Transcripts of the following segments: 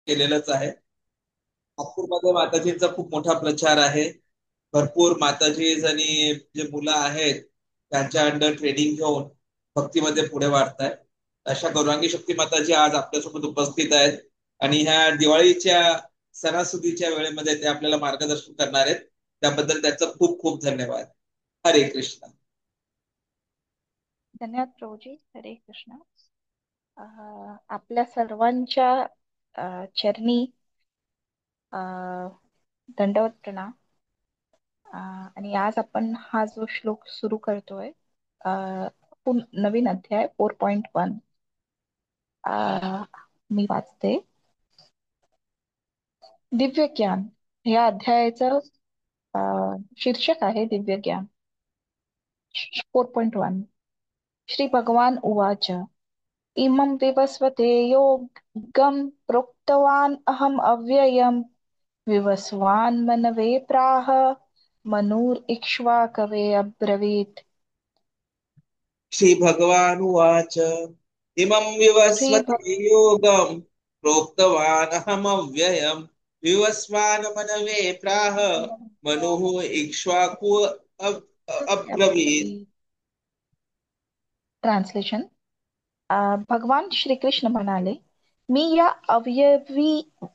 केलेलंच आहे. नागपूरमध्ये माताजींचा खूप मोठा प्रचार आहे. भरपूर माताजीज आणि जे मुलं आहेत त्यांच्या अंडर ट्रेनिंग घेऊन भक्तीमध्ये पुढे वाढतायत. अशा गौरांगी शक्ती माताजी आज आपल्यासोबत उपस्थित आहेत आणि ह्या दिवाळीच्या सणासुदीच्या वेळेमध्ये ते आपल्याला मार्गदर्शन करणार आहेत. त्याबद्दल त्याचं खूप खूप धन्यवाद. हरे कृष्ण. धन्यवाद प्रभूजी. हरे कृष्ण. आपल्या सर्वांच्या चरणी दंडवत प्रणाम. आणि आज आपण हा जो श्लोक सुरू करतोय नवीन अध्याय 4.1 मी वाचते. दिव्य ज्ञान या अध्यायाचं शीर्षक आहे दिव्य ज्ञान. 4.1 श्री भगवान उवाच इमं विवस्वते योगं प्रोक्तवान् अहम् अव्ययम् विवस्वान् मनवे प्राह मनुरिक्ष्वाकवे अब्रवीत्. श्री भगवान उवाच इमं विवस्वते योगं प्रोक्तवान् अहमव्ययम् विवस्वान् मनवे प्राह मनुः इक्ष्वाकु अब्रवीत्. ट्रान्सलेशन. भगवान श्रीकृष्ण म्हणाले, मी या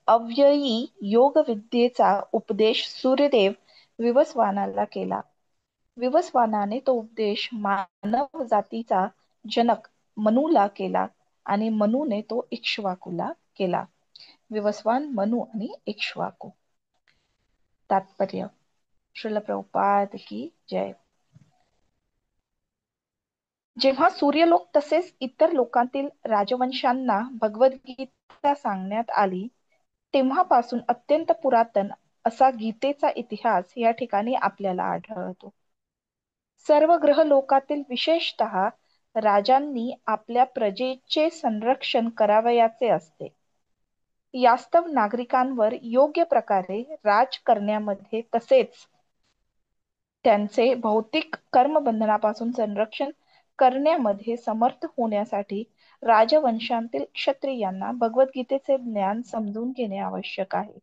अव्ययी योग विद्येचा उपदेश सूर्यदेव विवस्वानाला केला. विवस्वानाने तो उपदेश मानव जातीचा जनक मनूला केला आणि मनूने तो इक्ष्वाकूला केला. विवस्वान, मनू आणि इक्ष्वाकू. तात्पर्य. श्रील प्रभुपाद की जय. जेव्हा सूर्यलोक तसेच इतर लोकांतील राजवंशांना भगवद्गीता सांगण्यात आली तेव्हापासून अत्यंत पुरातन असा गीतेचा इतिहास या ठिकाणी आपल्याला आढळतो. सर्व ग्रह लोकातील विशेषतः राजांनी आपल्या प्रजेचे संरक्षण करावयाचे असते. यास्तव नागरिकांवर योग्य प्रकारे राज करण्यामध्ये तसेच त्यांचे भौतिक कर्मबंधनापासून संरक्षण करण्यामध्ये समर्थ होण्यासाठी राजवंशांतील क्षत्रियांना भगवद्गीतेचे ज्ञान समजून घेणे आवश्यक आहे.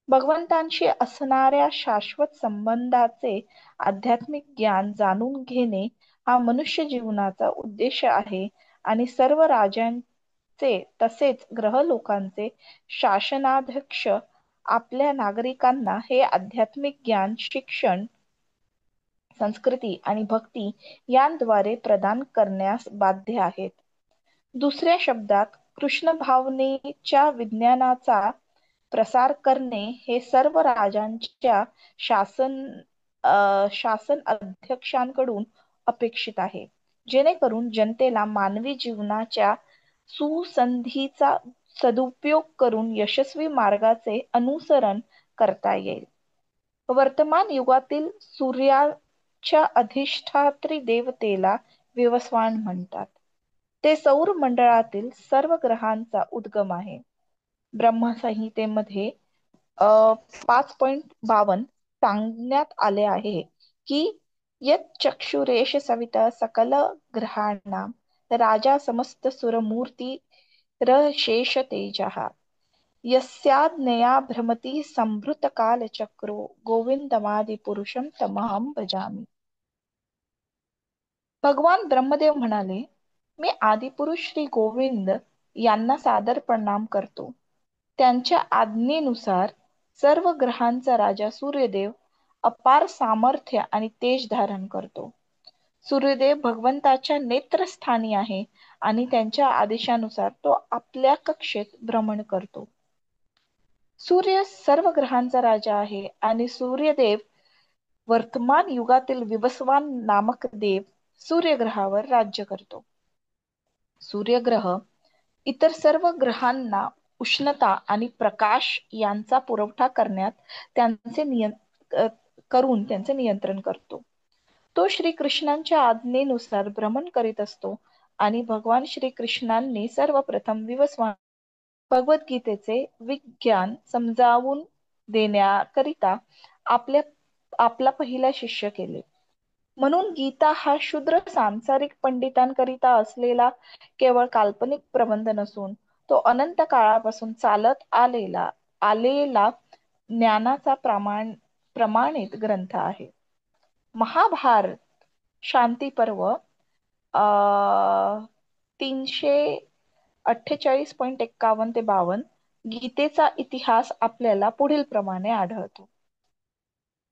भगवंतांशी असणाऱ्या शाश्वत संबंधाचे आध्यात्मिक ज्ञान जाणून घेणे हा मनुष्य जीवनाचा उद्देश आहे आणि सर्व राजांचे तसेच ग्रह लोकांचे शासनाध्यक्ष आपल्या नागरिकांना हे आध्यात्मिक ज्ञान शिक्षण, संस्कृती आणि भक्ती यांद्वारे प्रदान करण्यास बाध्य आहेत. दुसऱ्या शब्दात कृष्ण भावनेच्या विज्ञानाचा प्रसार करणे हे सर्व राजांच्या शासन अध्यक्षांकडून अपेक्षित आहे, जेणेकरून जनतेला मानवी जीवनाच्या सुसंधीचा सदुपयोग करून यशस्वी मार्गाचे अनुसरण करता येईल. वर्तमान युगातील सूर्याच्या अधिष्ठात्री देवतेला विवस्वान म्हणतात. ते सौर मंडळातील सर्व ग्रहांचा उद्गम आहे. ब्रह्मसंहितेमध्ये 5.52 सांगण्यात आले आहे की यत् चक्षुरेष सविता सकल ग्रहाणां राजा समस्त सुरमूर्ती शेष तेजः यस्याज्ञया भ्रमति संभृत कालचक्रो गोविंदमादि पुरुषं तमहं भजामि. भगवान ब्रह्मदेव म्हणाले, मी आदिपुरुष श्री गोविंद यांना सादर प्रणाम करतो. त्यांच्या आज्ञेनुसार सर्व ग्रहांचा राजा सूर्यदेव अपार सामर्थ्य आणि तेज धारण करतो. सूर्यदेव भगवंताच्या नेत्रस्थानी आहे आणि त्यांच्या आदेशानुसार तो आपल्या कक्षेत भ्रमण करतो. सूर्य सर्व ग्रहांचा राजा आहे आणि सूर्यदेव वर्तमान युगातील विवस्वान नामक देव सूर्यग्रहावर राज्य करतो. सूर्यग्रह इतर सर्व ग्रहांना उष्णता आणि प्रकाश यांचा पुरवठा करण्यात त्यांचे नियंत्रण करतो. तो श्रीकृष्णांच्या आज्ञेनुसार भ्रमण करीत असतो आणि भगवान श्रीकृष्णांनी सर्वप्रथम विवस्वान भगवद्गीतेचे विज्ञान समजावून देण्याकरिता आपला पहिला शिष्य केले. म्हणून गीता हा शूद्र सांसारिक पंडितांकरिता असलेला केवळ काल्पनिक प्रबंध नसून तो अनंत काळापासून चालत आलेला ज्ञानाचा प्रमाणित ग्रंथ आहे. महाभारत शांती पर्व 348.51 ते 52. गीतेचा इतिहास आपल्याला पुढील प्रमाणे आढळतो.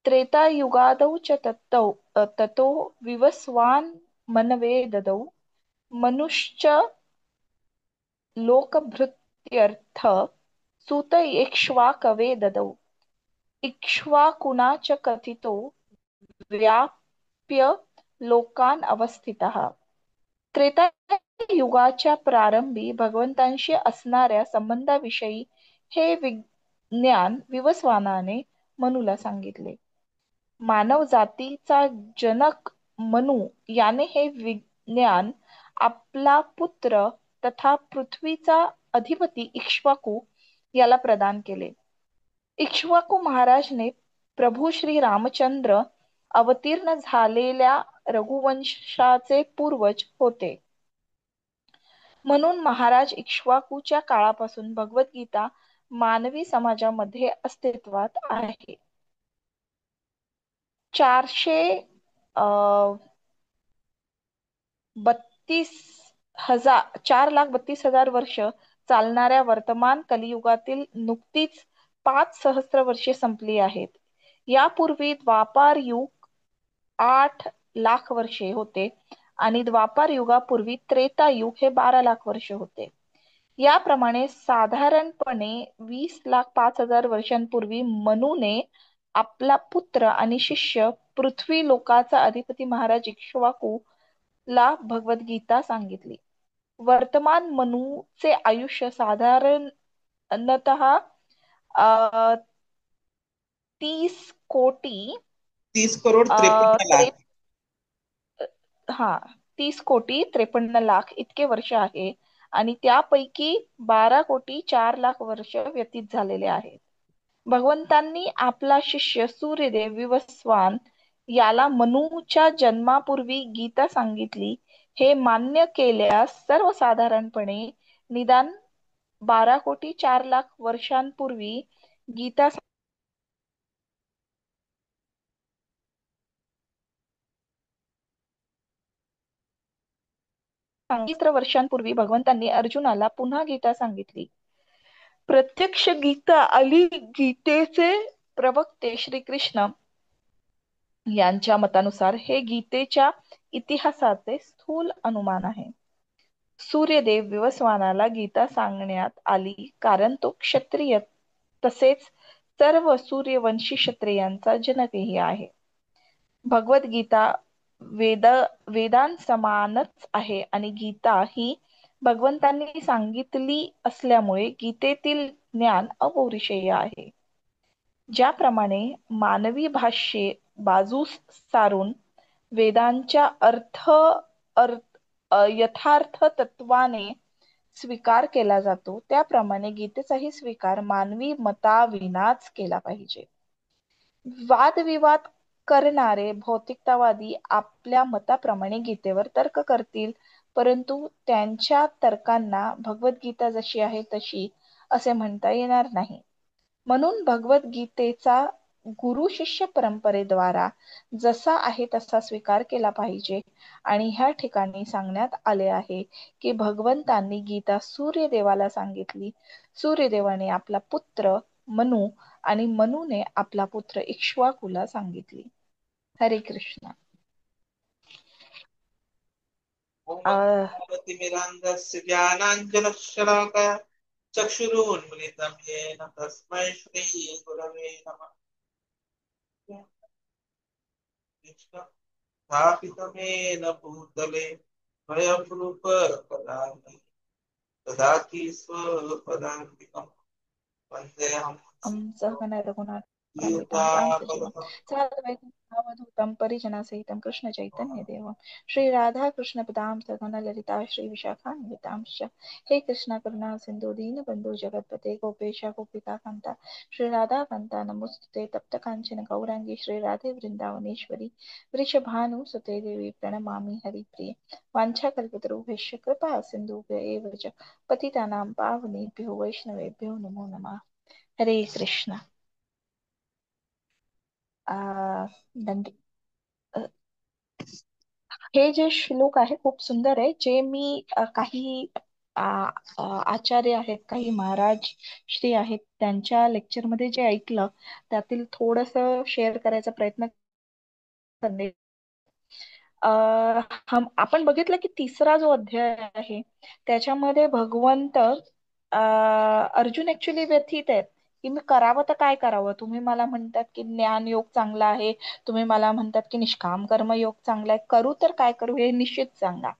त्रेतायुगादौ च ततो विवस्वान् मनवे ददौ मनुश्च लोकभृत्यर्थ सुत इक्ष्वाकवे ददौ इक्ष्वाकुना च कथितो व्याप्य लोकान अवस्थितः. त्रेतायुगाच्या प्रारंभी भगवंतांशी असणाऱ्या संबंधाविषयी हे विज्ञान विवस्वानाने मनूला सांगितले. मानव जातीचा जनक मनू याने हे विज्ञान आपला पुत्र तथा पृथ्वीचा अधिपती इक्ष्वाकू याला प्रदान केले. इक्ष्वाकू महाराजने प्रभू श्री रामचंद्र अवतीर्ण झालेल्या रघुवंशाचे पूर्वज होते. म्हणून महाराज इक्ष्वाकूच्या काळापासून भगवद्गीता मानवी समाजामध्ये अस्तित्वात आहे. 4,32,000 वर्ष चालणाऱ्या वर्तमान कलियुगातील नुकतीच 5 सहस्त्र वर्षे संपली आहेत. यापूर्वी द्वापार युग 8 लाख वर्षे होते आणि द्वापार युगापूर्वी त्रेता युग हे 12 लाख वर्षे होते. याप्रमाणे साधारणपणे 20,05,000 वर्षांपूर्वी मनूने आपला पुत्र आणि शिष्य पृथ्वी लोकाचा अधिपती महाराज इक्ष्वाकू ला भगवद्गीता सांगितली. वर्तमान मनूचे आयुष्य साधारणतः 30 कोटी 30 करोड 53 लाख. हा 30,53 लाख इतके वर्ष आहे आणि त्यापैकी 12,04 लाख वर्ष व्यतीत झालेले आहेत. भगवंतांनी आपला शिष्य सूर्यदेव विवस्वान याला मनूच्या जन्मापूर्वी गीता सांगितली हे मान्य केल्यास सर्वसाधारणपणे निदान 12,04 लाख वर्षांपूर्वी गीता वर्षांपूर्वी भगवंतांनी अर्जुनाला पुन्हा गीता सांगितली. प्रत्यक्ष गीता आली. गीतेचे प्रवक्ते श्रीकृष्ण यांच्या मतानुसार हे गीतेच्या इतिहासाचे स्थूल अनुमान आहे. सूर्यदेव विवस्वानाला गीता सांगण्यात आली कारण तो क्षत्रिय तसेच सर्व सूर्यवंशी क्षत्रियांचा जनकही आहे. भगवद्गीता वेदांसमानच आहे आणि गीता ही भगवंतांनी सांगितली असल्यामुळे गीतेतील ज्ञान अपौरुषेय आहे. ज्याप्रमाणे मानवी भाष्ये बाजूस सारून वेदांच्या यथार्थ तत्वाने स्वीकार केला जातो, त्याप्रमाणे गीतेचाही स्वीकार मानवी मताविनाच केला पाहिजे. वादविवाद करणारे भौतिकतावादी आपल्या मताप्रमाणे गीतेवर तर्क करतील, परंतु त्यांच्या तर्कांना भगवद्गीता जशी आहे तशी असे म्हणता येणार नाही. म्हणून भगवद्गीतेचा गुरु शिष्य परंपरेद्वारा जसा आहे तसा स्वीकार केला पाहिजे. आणि ह्या ठिकाणी सांगण्यात आले आहे की भगवंतांनी गीता सूर्यदेवाला सांगितली. सूर्यदेवाने आपला पुत्र मनू आणि मनूने आपला पुत्र इक्ष्वाकूला सांगितली. हरे कृष्ण. ओमज्ञानतिमिरान्धस्य ज्ञानाञ्जनशलाकया चक्षुरुन्मिलितं येन तस्मै श्रीगुरवे नमः. स्थापितमेन भूतले भयभृपदानि ददाति स्वपदान्तिकम् वन्देऽहं आमचं रघुनाथ पतितं पांसजीवं साद्वैतं सावधूतं परिजनसहितं कृष्ण चैतन्य देवं श्री राधा कृष्ण पदां सगन ललिता श्री विशाखान्वितांश्च हे कृष्ण करुणा सिंधु दीन बंधु जगतपते गोपेश गोपिका कांता श्री राधा कांता नमोस्तुते तप्त कांचन गौरांगी श्री राधे वृंदावनेश्वरी वृषभानुसुते देवी प्रणमामि हरिप्रिये वाञ्छाकल्पतरुभ्यश्च कृपा सिन्धुभ्य एव च पतितानां पावनेभ्यो वैष्णवेभ्यो नमो नमः. हरे कृष्ण. दंडी हे जे श्लोक आहे खूप सुंदर आहे, जे मी काही आचार्य आहेत, काही महाराज श्री आहेत, त्यांच्या लेक्चरमध्ये जे ऐकलं त्यातील थोडस शेअर करायचा प्रयत्न करते. आपण बघितलं की तिसरा जो अध्याय आहे त्याच्यामध्ये भगवंत अर्जुन ऍक्च्युली व्यथित आहेत की मी करावं तर काय करावं. तुम्ही मला म्हणतात की ज्ञान योग चांगला आहे, तुम्ही मला म्हणतात की निष्काम कर्म योग चांगला आहे, करू तर काय करू हे निश्चित सांगा.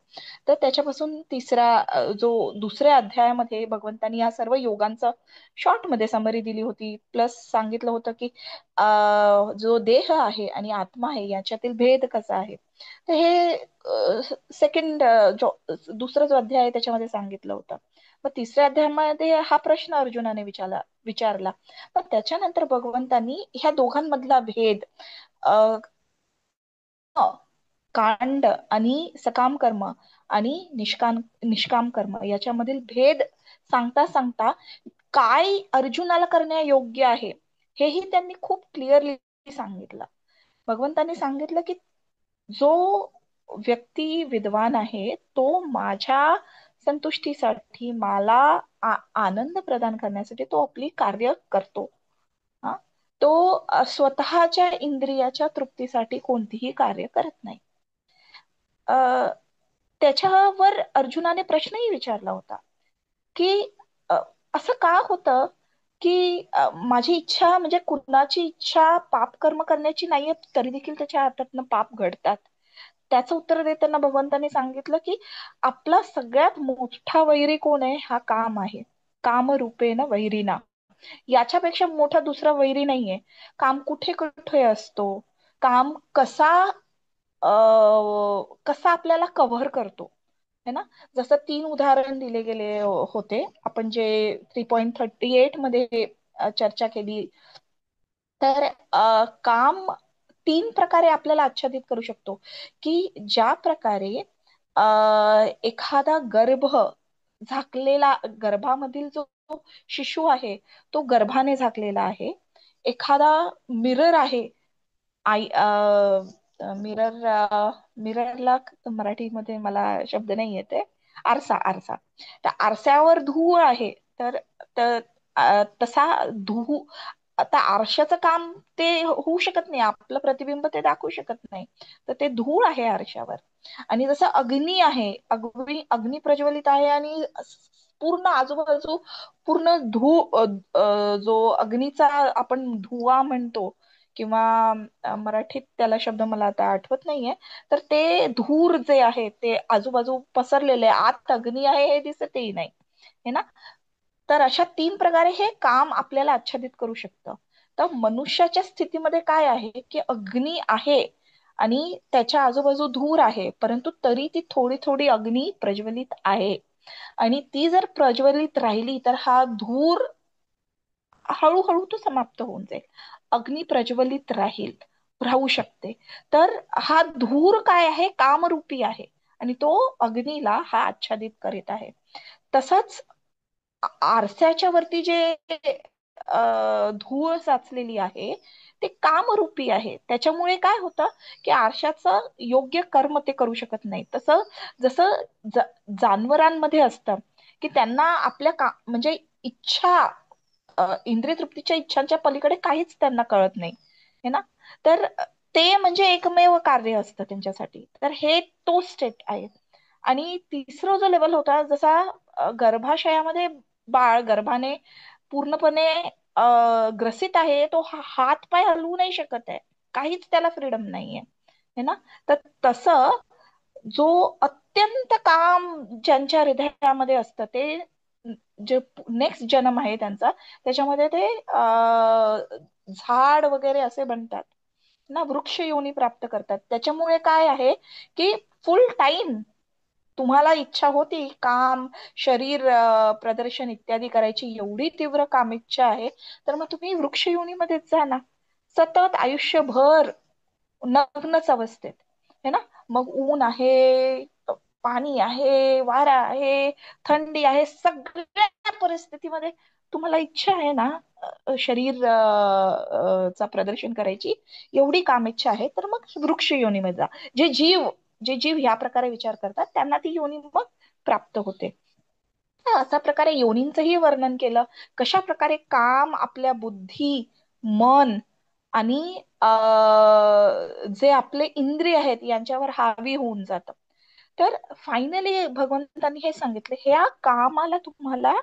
तर त्याच्यापासून जो दुसऱ्या अध्यायामध्ये भगवंतांनी या सर्व योगांचं शॉर्ट मध्ये समरी दिली होती, प्लस सांगितलं होतं की जो देह आहे आणि आत्मा आहे याच्यातील भेद कसा आहे. तर हे सेकंड दुसरा जो अध्याय आहे त्याच्यामध्ये सांगितलं होतं. मग तिसऱ्या अध्यायामध्ये हा प्रश्न अर्जुनाने विचारला. पण त्याच्यानंतर भगवंतांनी ह्या दोघांमधला भेद कांड आणि सकाम कर्म आणि निष्काम कर्म याच्यामधील भेद सांगता सांगता काय अर्जुनाला करण्या योग्य आहे हेही त्यांनी खूप क्लिअरली सांगितलं. भगवंतांनी सांगितलं की जो व्यक्ती विद्वान आहे तो माझ्या संतुष्टीसाठी मला आनंद प्रदान करण्यासाठी तो आपली कार्य करतो. हा तो स्वतःच्या इंद्रियाच्या तृप्तीसाठी कोणतीही कार्य करत नाही. त्याच्यावर अर्जुनाने प्रश्नही विचारला होता की असं का होतं की माझी इच्छा म्हणजे कुणाची इच्छा पाप कर्म करण्याची नाहीये तरी देखील त्याच्या हातातनं पाप घडतात. त्याचं उत्तर देताना भगवंतांनी सांगितलं की आपला सगळ्यात मोठा वैरी कोण आहे, हा काम आहे. कामरूपेण वैरीना, याच्यापेक्षा मोठा दुसरा वैरी नाहीये. काम कुठे कुठे असतो, काम कसा आपल्याला कव्हर करतो है ना. जसं 3 उदाहरण दिले गेले होते, आपण जे 3.38 मध्ये चर्चा केली. तर काम 3 प्रकारे आपल्याला आच्छादित करू शकतो की ज्या प्रकारे एखादा झाकलेला, गर्भामधील जो शिशु आहे तो गर्भाने झाकलेला आहे. एखादा मिरर आहे, आई मिररला मराठीमध्ये मला शब्द नाही येते, आरसा. त्या आरशावर धूळ आहे. तर तसा आता आरशाचं काम ते होऊ शकत नाही, आपलं प्रतिबिंब ते दाखवू शकत नाही, तर ते धूळ आहे आरशावर. आणि जसं अग्नी आहे, अग्नी प्रज्वलित आहे आणि पूर्ण आजूबाजू पूर्ण जो अग्नीचा आपण धुवा म्हणतो किंवा मराठीत त्याला शब्द मला आता आठवत नाहीये, तर ते धूर जे आहे ते आजूबाजू पसरलेले, आत अग्नी आहे हे दिसतही नाही है ना. तर अशा 3 प्रकारे हे काम आपल्याला आच्छादित करू शकतं. तर मनुष्याच्या स्थितीमध्ये काय आहे की अग्नी आहे आणि त्याच्या आजूबाजू धूर आहे, परंतु तरी ती थोडी थोडी अग्नी प्रज्वलित आहे. आणि ती जर प्रज्वलित राहिली तर हा धूर हळूहळू तो समाप्त होऊन जाईल, अग्नी प्रज्वलित राहू शकते. तर हा धूर काय आहे, कामरूपी आहे आणि तो अग्नीला हा आच्छादित करीत आहे. तसंच आरशाच्या वरती जे धूळ साचलेली आहे ते कामरूपी आहे. त्याच्यामुळे काय होतं की आरशाचं योग्य कर्म ते करू शकत नाही. जसं जानवरांमध्ये असतं की त्यांना आपल्या म्हणजे इच्छा, इंद्रिय तृप्तीच्या इच्छांच्या पलीकडे काहीच त्यांना कळत नाही है ना. तर ते म्हणजे एकमेव कार्य असतं त्यांच्यासाठी. तर हे तो स्टेट आहे. आणि तिसरा जो लेवल होता, जसा गर्भाशयामध्ये बाळ गर्भाने पूर्णपणे ग्रसित आहे, तो हात पाय हलवू नाही शकत आहे, काहीच त्याला फ्रीडम नाहीये है ना. तर तसं जो अत्यंत काम ज्यांच्या हृदयामध्ये असतं ते जे नेक्स्ट जन्म आहे त्यांचा, त्याच्यामध्ये ते झाड वगैरे असे बनतात ना, वृक्ष योनी प्राप्त करतात. त्याच्यामुळे काय आहे की फुल टाइम तुम्हाला इच्छा होती काम, शरीर प्रदर्शन इत्यादी करायची, एवढी तीव्र काम इच्छा आहे, तर मग तुम्ही वृक्ष योनीमध्येच जा ना, सतत आयुष्यभर नग्नच अवस्थेत, है ना. मग ऊन आहे, पाणी आहे, वारा आहे, थंडी आहे, सगळ्या परिस्थितीमध्ये तुम्हाला इच्छा आहे ना शरीर चा प्रदर्शन करायची, एवढी काम इच्छा आहे, तर मग वृक्ष योनीमध्ये जा. जे जीव ह्या प्रकारे विचार करतात त्यांना ती योनी मग प्राप्त होते. अशा प्रकारे योनींचंही वर्णन केलं, कशा प्रकारे काम आपल्या बुद्धी, मन आणि जे आपले इंद्रिय आहेत यांच्यावर हावी होऊन जातं. तर फायनली भगवंतांनी हे सांगितले, ह्या कामाला तुम्हाला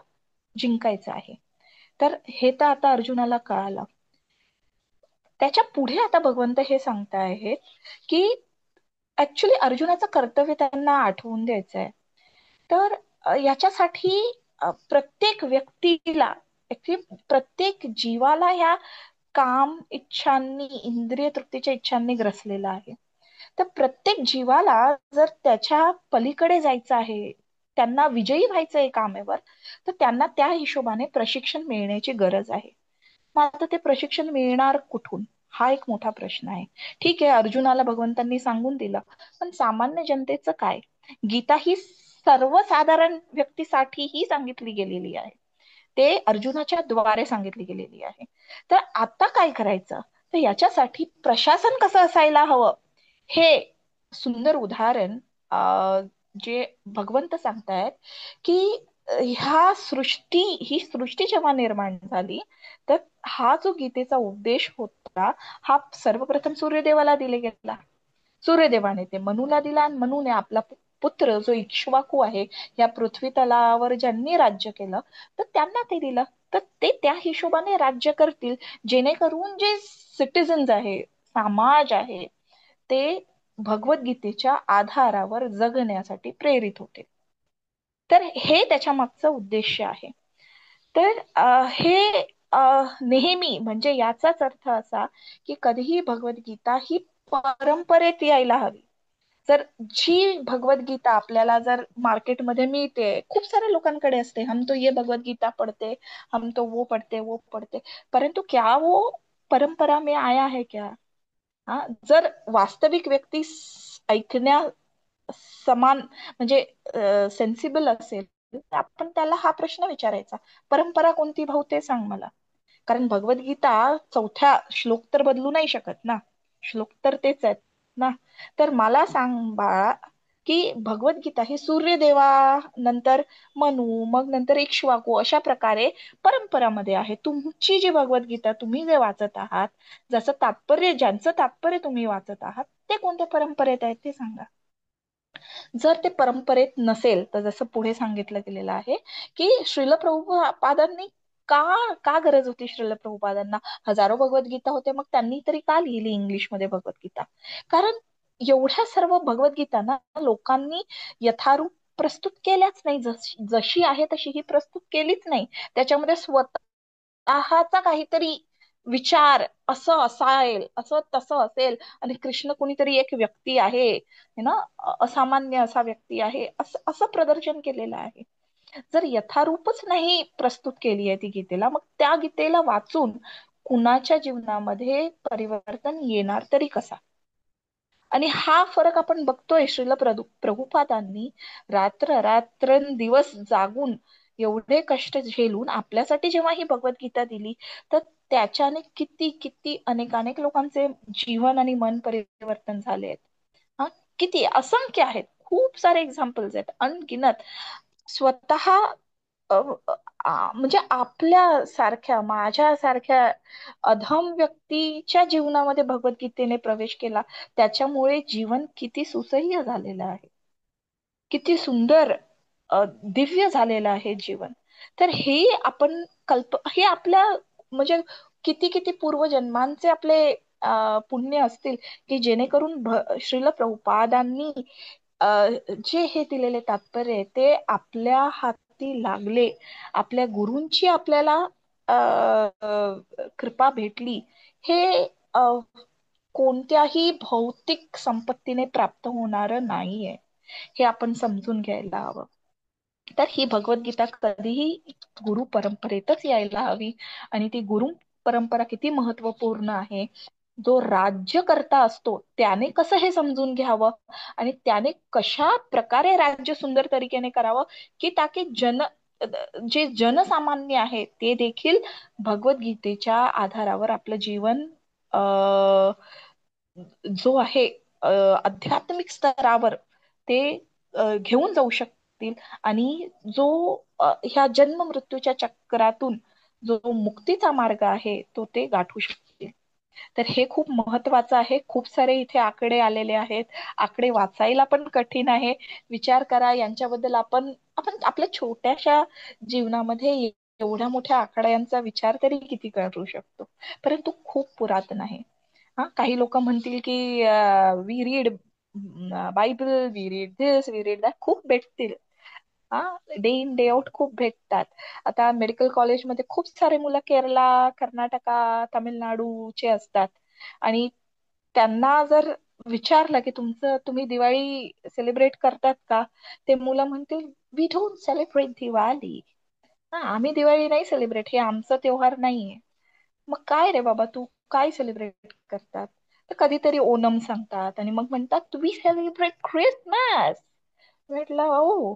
जिंकायचं आहे. तर हे तर आता अर्जुनाला कळालं. त्याच्या पुढे आता भगवंत हे सांगतायत की ऍक्च्युली अर्जुनाचं कर्तव्य त्यांना आठवून द्यायचं आहे. तर याच्यासाठी प्रत्येक व्यक्तीला, ऍक्च्युली प्रत्येक जीवाला ह्या काम इच्छांनी, इंद्रिय तृप्तीच्या इच्छांनी ग्रसलेला आहे. तर प्रत्येक जीवाला जर त्याच्या पलीकडे जायचं आहे, त्यांना विजयी व्हायचं आहे कामेवर, तर त्यांना त्या हिशोबाने प्रशिक्षण मिळण्याची गरज आहे. मग आता ते प्रशिक्षण मिळणार कुठून, हा एक मोठा प्रश्न आहे. ठीक आहे, अर्जुनाला भगवंतांनी सांगून दिलं, पण सामान्य जनतेचं काय? गीता ही सर्वसाधारण व्यक्तीसाठीही सांगितली गेलेली आहे, ते अर्जुनाच्या द्वारे सांगितली गेलेली आहे. तर आता काय करायचं? तर याच्यासाठी प्रशासन कसं असायला हवं, हे सुंदर उदाहरण जे भगवंत सांगतायत की ही सृष्टी जेव्हा निर्माण झाली, तर हा जो गीतेचा उपदेश होता, हा सर्वप्रथम सूर्यदेवाला दिले गेला. सूर्यदेवाने ते मनूला दिला, आणि मनूने आपला पुत्र जो इक्ष्वाकू आहे, या पृथ्वी तलावर ज्यांनी राज्य केलं, तर त्यांना ते दिलं. तर ते त्या हिशोबाने राज्य करतील, जेणेकरून जे सिटिझन्स आहे, समाज आहे, ते भगवद्गीतेच्या आधारावर जगण्यासाठी प्रेरित होते. तर हे त्याच्या मागचं उद्देश आहे. तर हे नेहमी, म्हणजे याचाच अर्थ असा की कधीही भगवद्गीता ही परंपरेत यायला हवी. जर जी भगवद्गीता आपल्याला जर मार्केटमध्ये मिळते, खूप साऱ्या लोकांकडे असते, हम तो ये भगवद्गीता पढ़ते, हम तो वो पढ़ते, वो पढ़ते, परंतु क्या वो परंपरा में आया है क्या? हा, जर वास्तविक व्यक्ती ऐकण्या समान, म्हणजे सेन्सिबल असेल, तर आपण त्याला हा प्रश्न विचारायचा, परंपरा कोणती भाऊ ते सांग मला. कारण भगवद्गीता चौथ्या श्लोक तर बदलू नाही शकत ना, श्लोक तर तेच आहेत ना. तर मला सांग बाळा, की भगवद्गीता ही सूर्यदेवा नंतर मनू, मग नंतर इक्ष्वाकू, अशा प्रकारे परंपरामध्ये आहे. तुमची जी भगवद्गीता तुम्ही जे वाचत आहात, जसं तात्पर्य, ज्यांचं तात्पर्य तुम्ही वाचत आहात, ते कोणत्या परंपरेत आहेत ते सांगा. जर ते परंपरेत नसेल, तर जसं पुढे सांगितलं गेलेलं आहे की श्रील प्रभुपादांनी का का गरज होती, श्रील प्रभुपादांना हजारो भगवद्गीता होते, मग त्यांनी तरी का लिहिली इंग्लिशमध्ये भगवद्गीता? कारण एवढ्या सर्व भगवद्गीता ना लोकांनी यथारूप प्रस्तुत केल्याच नाही, जशी आहे तशी ही प्रस्तुत केलीच नाही. त्याच्यामध्ये स्वतःचा काहीतरी विचार, असं असायल, असं तसं असेल, आणि कृष्ण कुणीतरी एक व्यक्ती आहे, है ना, असामान्य असा व्यक्ती आहे, असं असं प्रदर्शन केलेलं आहे. जर यथारूपच नाही प्रस्तुत केली आहे ती गीतेला, मग त्या गीतेला वाचून कुणाच्या जीवनामध्ये परिवर्तन येणार तरी कसा? आणि हा फरक आपण बघतोय. प्रभुपादांनी रात्र रात्र दिवस जागून एवढे कष्ट झेलून आपल्यासाठी जेव्हा ही भगवद्गीता दिली, तर त्याच्याने किती किती अनेक लोकांचे जीवन आणि मन परिवर्तन झाले आहेत. हा, किती असंख्य आहेत, खूप सारे एक्झाम्पल्स आहेत, अनगिनत. स्वतः अ, म्हणजे आपल्या सारख्या, माझ्या सारख्या अधम व्यक्तीच्या जीवनामध्ये भगवद्गीतेने प्रवेश केला, त्याच्यामुळे जीवन किती सुसह्य झालेलं आहे, किती सुंदर दिव्य झालेलं आहे जीवन. तर हे आपण हे आपल्या, म्हणजे किती किती पूर्वजन्मांचे आपले पुण्य असतील, की जेणेकरून श्रील प्रभुपादांनी जे हे दिलेले तात्पर्य आहे, ते आपल्या हात हाती लागले, आपल्या गुरूंची आपल्याला कृपा भेटली, हे कोणत्याही भौतिक संपत्तीने प्राप्त होणार नाहीये, हे आपण समजून घ्यायला हवं. तर ही भगवद्गीता कधीही गुरु परंपरेतच यायला हवी. आणि ती गुरु परंपरा किती महत्वपूर्ण आहे, जो राज्यकर्ता असतो त्याने कसं हे समजून घ्यावं आणि त्याने कशा प्रकारे राज्य सुंदर तरीकेने करावं, की ताकी जे जनसामान्य आहे ते देखील भगवद्गीतेच्या आधारावर आपलं जीवन जो आहे आध्यात्मिक स्तरावर ते घेऊन जाऊ शकतील, आणि जो ह्या जन्म मृत्यूच्या चक्रातून जो मुक्तीचा मार्ग आहे तो ते गाठू शकतील. तर हे खूप महत्वाचं आहे. खूप सारे इथे आकडे आलेले आहेत, आकडे वाचायला पण कठीण आहे. विचार करा यांच्याबद्दल, आपण आपण आपल्या छोट्याशा जीवनामध्ये एवढ्या मोठ्या आकड्यांचा विचार तरी किती करू शकतो, परंतु खूप पुरातन आहे. हा, काही लोक म्हणतील की we read Bible, we read this, we read that, खूप भेटतील. हा, डे इन डे आउट खूप भेटतात. आता मेडिकल कॉलेजमध्ये खूप सारे मुलं केरला, कर्नाटका, तामिळनाडूचे असतात, आणि त्यांना जर विचारलं की तुम्ही दिवाळी सेलिब्रेट करतात का, ते मुलं म्हणतील वी डोंट सेलिब्रेट दिवाळी. हा, आम्ही दिवाळी नाही सेलिब्रेट, हे आमचं त्योहार नाहीये. मग काय रे बाबा, तू काय सेलिब्रेट करतात? तर कधीतरी ओणम सांगतात आणि मग म्हणतात वी सेलिब्रेट ख्रिसमस. म्हटलं हो,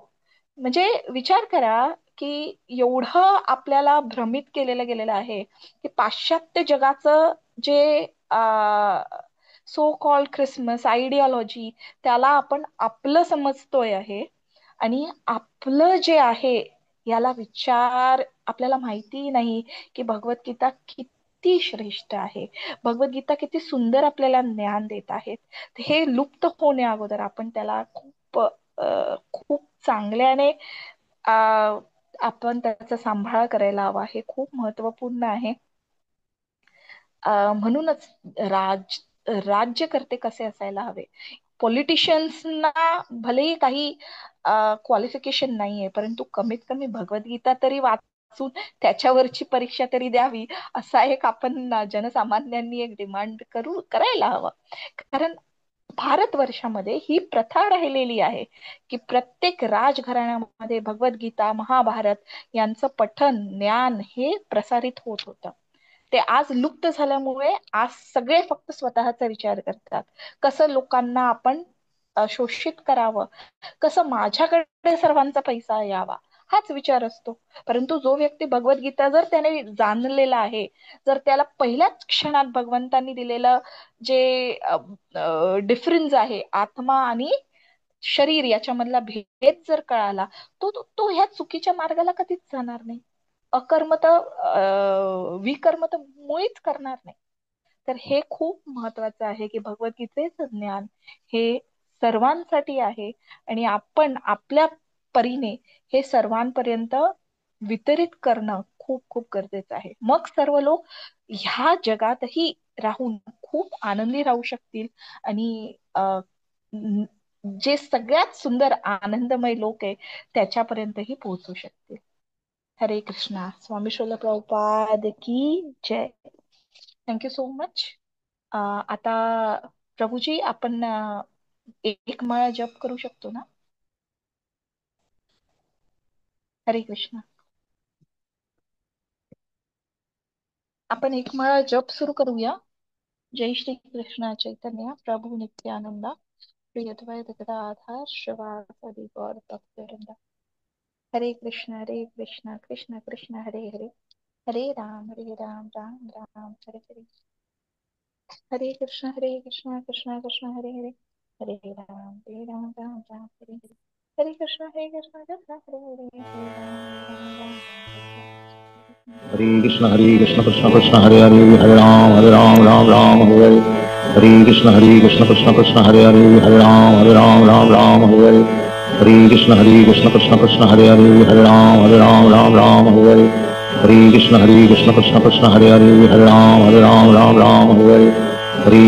म्हणजे विचार करा की एवढं आपल्याला भ्रमित केलेलं गेलेलं आहे की पाश्चात्य जगाचं जे सो कॉल्ड ख्रिसमस आयडिओलॉजी, त्याला आपण आपलं समजतोय आहे, आणि आपलं जे आहे याला विचार आपल्याला माहिती नाही की भगवद्गीता किती श्रेष्ठ आहे, भगवद्गीता किती सुंदर आपल्याला ज्ञान देत आहेत. हे लुप्त होण्या अगोदर आपण त्याला खूप चांगल्याने आपण त्याचा सांभाळ करायला हवा. हे खूप महत्वपूर्ण आहे. म्हणूनच राज्यकर्ते कसे असायला हवे. पॉलिटिशियन्सना भलेही काही क्वालिफिकेशन नाहीये, परंतु कमीत कमी भगवद्गीता तरी वाचून त्याच्यावरची परीक्षा तरी द्यावी, असा एक आपण जनसामान्यांनी एक डिमांड करायला हवा. कारण भारतवर्षामध्ये ही प्रथा राहिलेली आहे की प्रत्येक राजघराण्यामध्ये भगवद्गीता, महाभारत यांचं पठन, ज्ञान हे प्रसारित होत होतं. ते आज लुप्त झाल्यामुळे आज सगळे फक्त स्वतःचा विचार करतात, कसं लोकांना आपण शोषित करावं, कसं माझ्याकडे सर्वांचा पैसा यावा, हाच विचार असतो. परंतु जो व्यक्ती भगवद्गीता जर त्याने जाणलेला आहे, जर त्याला पहिल्याच क्षणात भगवंतांनी दिलेलं जे डिफरन्स आहे, आत्मा आणि शरीर याच्यामधला भेद जर कळाला, तो ह्या चुकीच्या मार्गाला कधीच जाणार नाही. अकर्म तर विकर्म तर मुळीच करणार नाही. तर हे खूप महत्वाचं आहे की भगवद्गीतेचं ज्ञान हे सर्वांसाठी आहे, आणि आपण आपल्या परीने हे सर्वांपर्यंत वितरित करणं खूप खूप गरजेचं आहे. मग सर्व लोक ह्या जगातही राहून खूप आनंदी राहू शकतील, आणि जे सगळ्यात सुंदर आनंदमय लोक आहे त्याच्यापर्यंतही पोहोचू शकतील. हरे कृष्णा. स्वामी श्रील प्रभुपाद की जय. Thank you so much. आता प्रभूजी, आपण एक माळा जप करू शकतो ना? हरे कृष्णा. आपण एक माळा जप सुरू करूया. जय श्री कृष्ण चैतन्य प्रभु नित्यानंदा, श्री अद्वैत गदाधर श्रीवासदि गौर भक्तवृंदा. हरे कृष्ण कृष्ण कृष्ण हरे हरे, हरे राम राम राम हरे हरे. हरे कृष्ण कृष्ण कृष्ण हरे हरे, हरे राम राम राम हरे हरे. हरे कृष्ण कृष्ण हरे हरे, हरे राम राम हरे कृष्ण कृष्ण कृष्ण हरे हरे, हरे राम राम हरे हरे. हरे कृष्ण कृष्ण कृष्ण हरे हरे, हरे राम राम हरे हरे. हरे कृष्ण कृष्ण कृष्ण हरे हरे, हरे राम राम हरे हरे. हरे कृष्ण कृष्ण कृष्ण हरे हरे, हरे राम राम हरे हरे. हरे